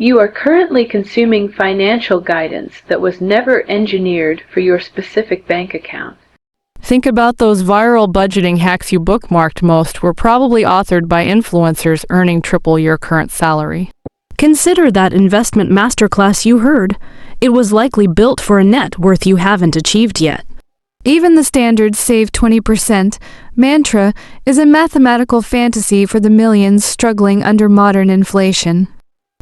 You are currently consuming financial guidance that was never engineered for your specific bank account. Think about those viral budgeting hacks you bookmarked. Most were probably authored by influencers earning triple your current salary. Consider that investment masterclass you heard. It was likely built for a net worth you haven't achieved yet. Even the standard save 20% mantra is a mathematical fantasy for the millions struggling under modern inflation.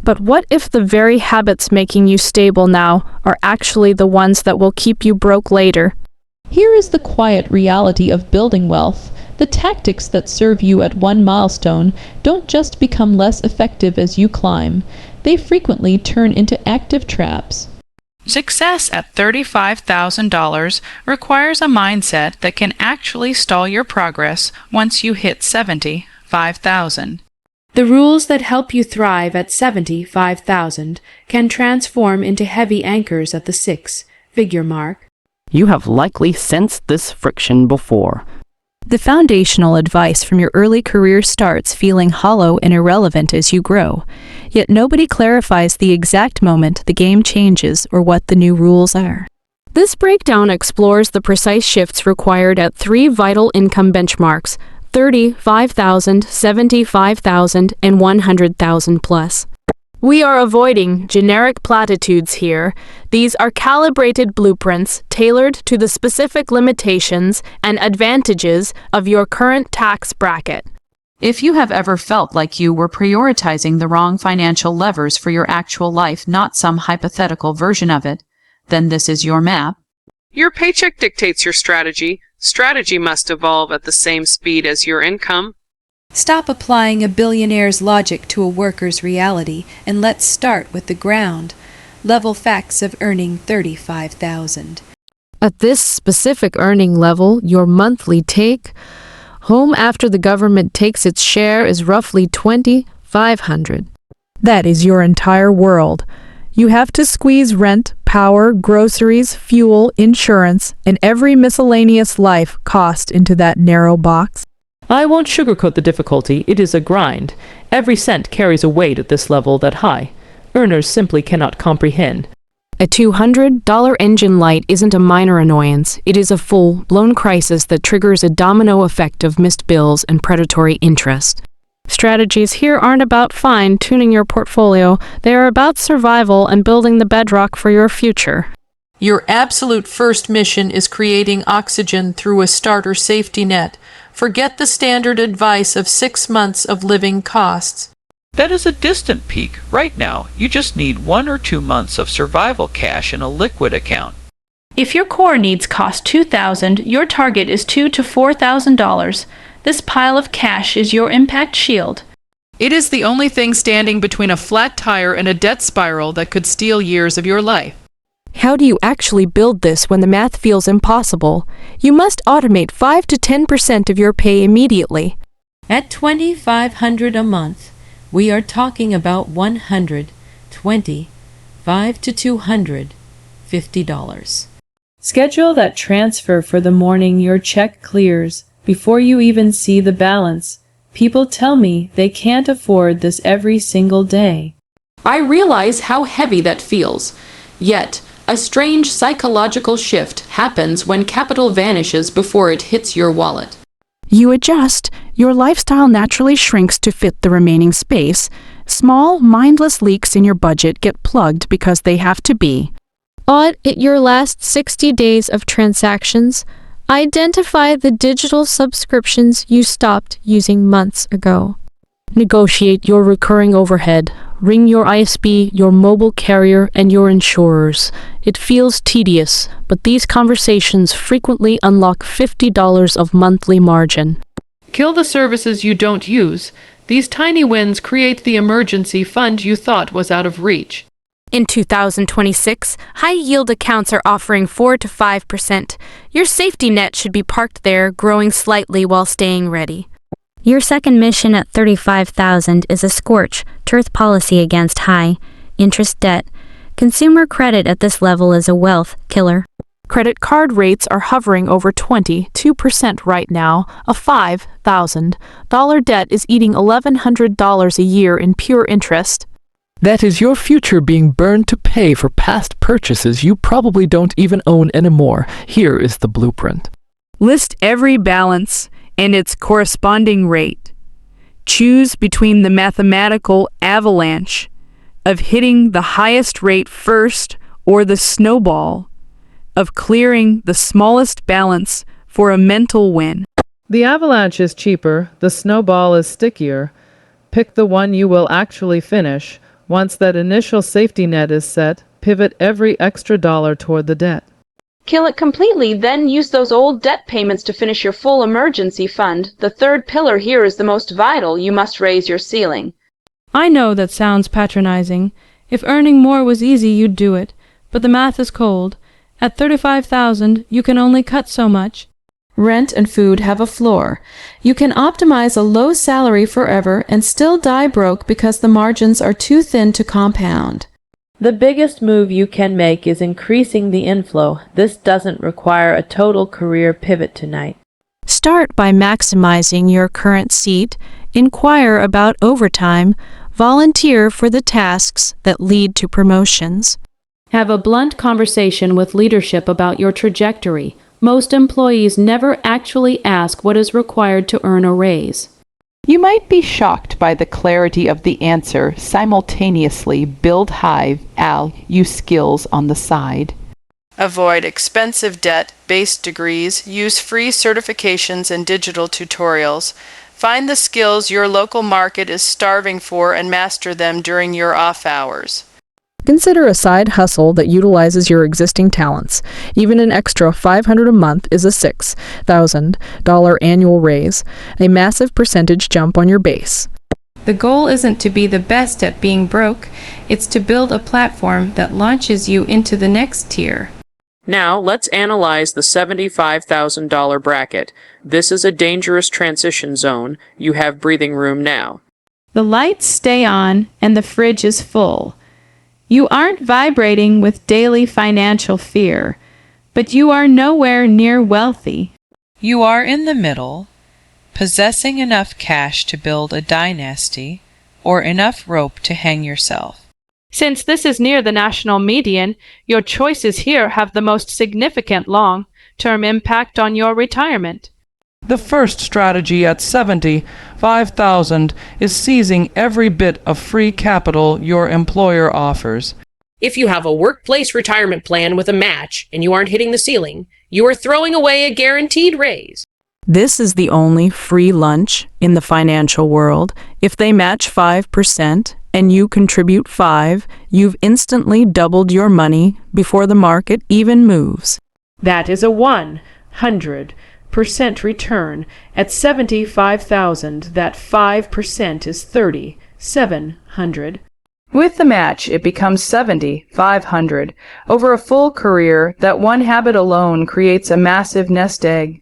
But what if the very habits making you stable now are actually the ones that will keep you broke later? Here is the quiet reality of building wealth. The tactics that serve you at one milestone don't just become less effective as you climb. They frequently turn into active traps. Success at $35,000 requires a mindset that can actually stall your progress once you hit $75,000. The rules that help you thrive at $75,000 can transform into heavy anchors at the six-figure mark. You have likely sensed this friction before. The foundational advice from your early career starts feeling hollow and irrelevant as you grow, yet nobody clarifies the exact moment the game changes or what the new rules are. This breakdown explores the precise shifts required at three vital income benchmarks: 35,000, 75,000, and 100,000 plus. We are avoiding generic platitudes here. These are calibrated blueprints tailored to the specific limitations and advantages of your current tax bracket. If you have ever felt like you were prioritizing the wrong financial levers for your actual life, not some hypothetical version of it, then this is your map. Your paycheck dictates your strategy. Strategy must evolve at the same speed as your income. Stop applying a billionaire's logic to a worker's reality, and let's start with the ground level facts of earning $35,000. At this specific earning level, your monthly take home after the government takes its share is roughly $2,500. That is your entire world. You have to squeeze rent, power, groceries, fuel, insurance, and every miscellaneous life cost into that narrow box. I won't sugarcoat the difficulty. It is a grind. Every cent carries a weight at this level that high. Earners simply cannot comprehend. A $200 engine light isn't a minor annoyance. It is a full-blown crisis that triggers a domino effect of missed bills and predatory interest. Strategies here aren't about fine-tuning your portfolio. They are about survival and building the bedrock for your future. Your absolute first mission is creating oxygen through a starter safety net. Forget the standard advice of 6 months of living costs. That is a distant peak. Right now, you just need 1 or 2 months of survival cash in a liquid account. If your core needs cost $2,000, your target is $2,000 to $4,000. This pile of cash is your impact shield. It is the only thing standing between a flat tire and a debt spiral that could steal years of your life. How do you actually build this when the math feels impossible? You must automate 5 to 10% of your pay immediately. At $2,500 a month, we are talking about $125 to $250. Schedule that transfer for the morning your check clears, before you even see the balance. People tell me they can't afford this every single day. I realize how heavy that feels. Yet, a strange psychological shift happens when capital vanishes before it hits your wallet. You adjust. Your lifestyle naturally shrinks to fit the remaining space. Small, mindless leaks in your budget get plugged because they have to be. Audit your last 60 days of transactions. Identify the digital subscriptions you stopped using months ago. Negotiate your recurring overhead. Ring your ISP, your mobile carrier, and your insurers. It feels tedious, but these conversations frequently unlock $50 of monthly margin. Kill the services you don't use. These tiny wins create the emergency fund you thought was out of reach. In 2026, high-yield accounts are offering 4 to 5%. Your safety net should be parked there, growing slightly while staying ready. Your second mission at $35,000 is a scorched earth policy against high-interest debt. Consumer credit at this level is a wealth killer. Credit card rates are hovering over 22% right now. A $5,000 debt is eating $1,100 a year in pure interest. That is your future being burned to pay for past purchases you probably don't even own anymore. Here is the blueprint. List every balance and its corresponding rate. Choose between the mathematical avalanche of hitting the highest rate first or the snowball of clearing the smallest balance for a mental win. The avalanche is cheaper, the snowball is stickier. Pick the one you will actually finish. Once that initial safety net is set, pivot every extra dollar toward the debt. Kill it completely, then use those old debt payments to finish your full emergency fund. The third pillar here is the most vital. You must raise your ceiling. I know that sounds patronizing. If earning more was easy, you'd do it. But the math is cold. At $35,000, you can only cut so much. Rent and food have a floor. You can optimize a low salary forever and still die broke because the margins are too thin to compound. The biggest move you can make is increasing the inflow. This doesn't require a total career pivot tonight. Start by maximizing your current seat, inquire about overtime, volunteer for the tasks that lead to promotions. Have a blunt conversation with leadership about your trajectory. Most employees never actually ask what is required to earn a raise. You might be shocked by the clarity of the answer. Simultaneously, build high, use skills on the side. Avoid expensive debt-based degrees. Use free certifications and digital tutorials. Find the skills your local market is starving for and master them during your off hours. Consider a side hustle that utilizes your existing talents. Even an extra $500 a month is a $6,000 annual raise, a massive percentage jump on your base. The goal isn't to be the best at being broke, it's to build a platform that launches you into the next tier. Now, let's analyze the $75,000 bracket. This is a dangerous transition zone. You have breathing room now. The lights stay on and the fridge is full. You aren't vibrating with daily financial fear, but you are nowhere near wealthy. You are in the middle, possessing enough cash to build a dynasty or enough rope to hang yourself. Since this is near the national median, your choices here have the most significant long-term impact on your retirement. The first strategy at $75,000 is seizing every bit of free capital your employer offers. If you have a workplace retirement plan with a match and you aren't hitting the ceiling, you are throwing away a guaranteed raise. This is the only free lunch in the financial world. If they match 5% and you contribute 5%, you've instantly doubled your money before the market even moves. That is a 100% return. At $75,000, that 5% is $3,700. With the match, it becomes $7,500. Over a full career, that one habit alone creates a massive nest egg.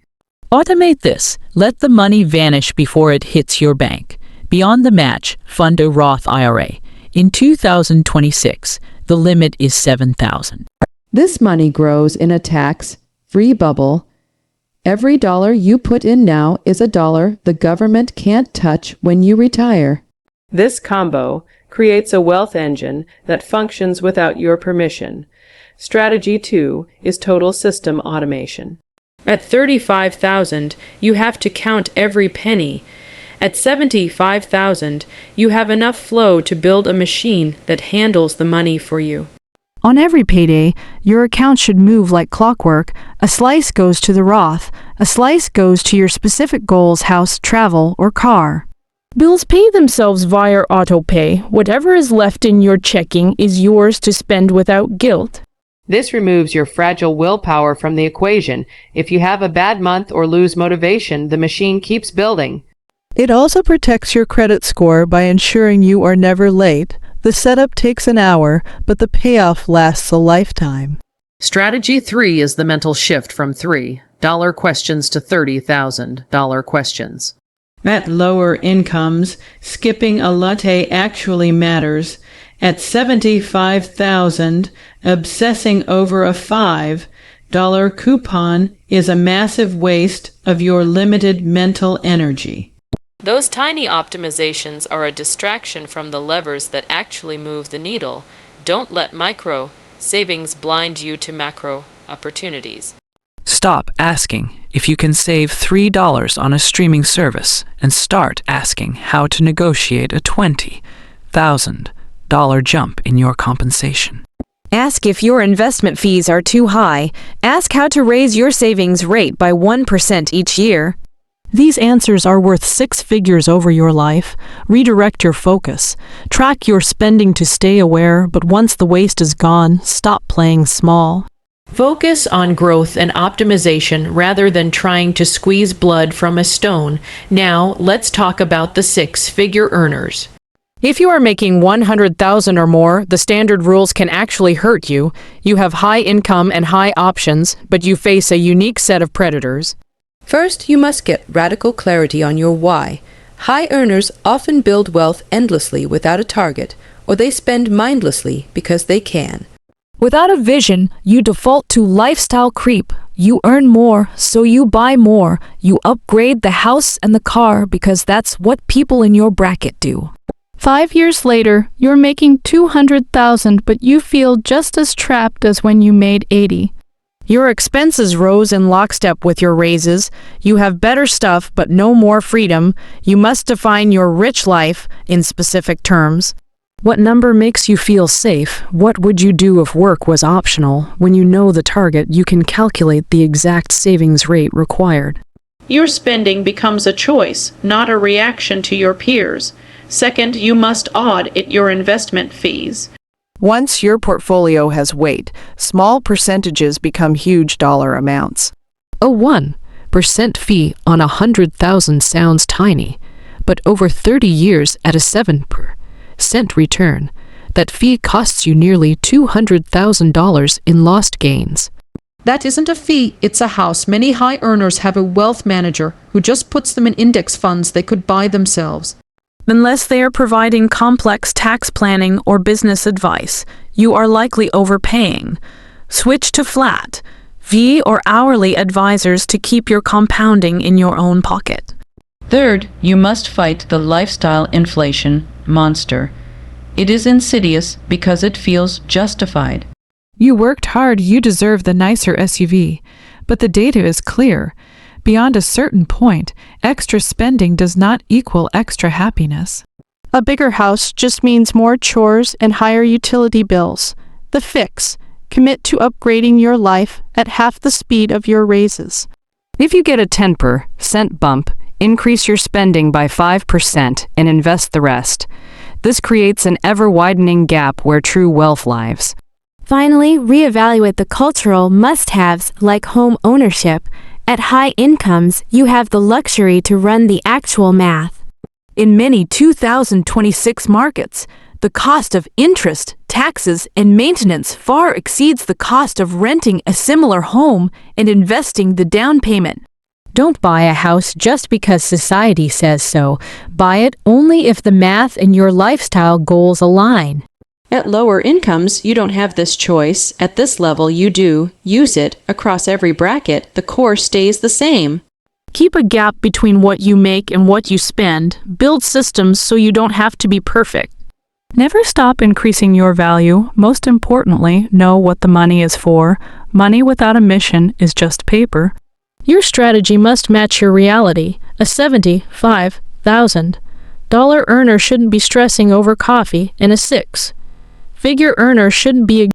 Automate this. Let the money vanish before it hits your bank. Beyond the match, fund a Roth IRA. In 2026, the limit is $7,000. This money grows in a tax-free bubble. Every dollar you put in now is a dollar the government can't touch when you retire. This combo creates a wealth engine that functions without your permission. Strategy 2 is total system automation. At $35,000, you have to count every penny. At $75,000, you have enough flow to build a machine that handles the money for you. On every payday, your account should move like clockwork. A slice goes to the Roth. A slice goes to your specific goals, house, travel, or car. Bills pay themselves via autopay. Whatever is left in your checking is yours to spend without guilt. This removes your fragile willpower from the equation. If you have a bad month or lose motivation, the machine keeps building. It also protects your credit score by ensuring you are never late. The setup takes an hour, but the payoff lasts a lifetime. Strategy 3 is the mental shift from $3 questions to $30,000 questions. At lower incomes, skipping a latte actually matters. At $75,000, obsessing over a $5 coupon is a massive waste of your limited mental energy. Those tiny optimizations are a distraction from the levers that actually move the needle. Don't let micro savings blind you to macro opportunities. Stop asking if you can save $3 on a streaming service and start asking how to negotiate a $20,000 jump in your compensation. Ask if your investment fees are too high. Ask how to raise your savings rate by 1% each year. These answers are worth 6 figures over your life. Redirect your focus. Track your spending to stay aware, but once the waste is gone, stop playing small. Focus on growth and optimization rather than trying to squeeze blood from a stone. Now, let's talk about the 6-figure earners. If you are making $100,000 or more, the standard rules can actually hurt you. You have high income and high options, but you face a unique set of predators. First, you must get radical clarity on your why. High earners often build wealth endlessly without a target, or they spend mindlessly because they can. Without a vision, you default to lifestyle creep. You earn more, so you buy more. You upgrade the house and the car because that's what people in your bracket do. 5 years later, you're making $200,000, but you feel just as trapped as when you made $80,000. Your expenses rose in lockstep with your raises. You have better stuff, but no more freedom. You must define your rich life in specific terms. What number makes you feel safe? What would you do if work was optional? When you know the target, you can calculate the exact savings rate required. Your spending becomes a choice, not a reaction to your peers. Second, you must audit your investment fees. Once your portfolio has weight, small percentages become huge dollar amounts. A 1% fee on 100,000 sounds tiny, but over 30 years at a 7% return, that fee costs you nearly $200,000 in lost gains. That isn't a fee, it's a house. Many high earners have a wealth manager who just puts them in index funds they could buy themselves. Unless they are providing complex tax planning or business advice, you are likely overpaying. Switch to flat fee or hourly advisors to keep your compounding in your own pocket. Third, you must fight the lifestyle inflation monster. It is insidious because it feels justified. You worked hard, you deserve the nicer SUV, but the data is clear. Beyond a certain point, extra spending does not equal extra happiness. A bigger house just means more chores and higher utility bills. The fix: commit to upgrading your life at half the speed of your raises. If you get a 10% bump, increase your spending by 5% and invest the rest. This creates an ever-widening gap where true wealth lives. Finally, reevaluate the cultural must-haves like home ownership. At high incomes, you have the luxury to run the actual math. In many 2026 markets, the cost of interest, taxes, and maintenance far exceeds the cost of renting a similar home and investing the down payment. Don't buy a house just because society says so. Buy it only if the math and your lifestyle goals align. At lower incomes, you don't have this choice. At this level, you do. Use it. Across every bracket, the core stays the same. Keep a gap between what you make and what you spend. Build systems so you don't have to be perfect. Never stop increasing your value. Most importantly, know what the money is for. Money without a mission is just paper. Your strategy must match your reality. A $75,000 earner shouldn't be stressing over coffee, and a 6-figure earner shouldn't be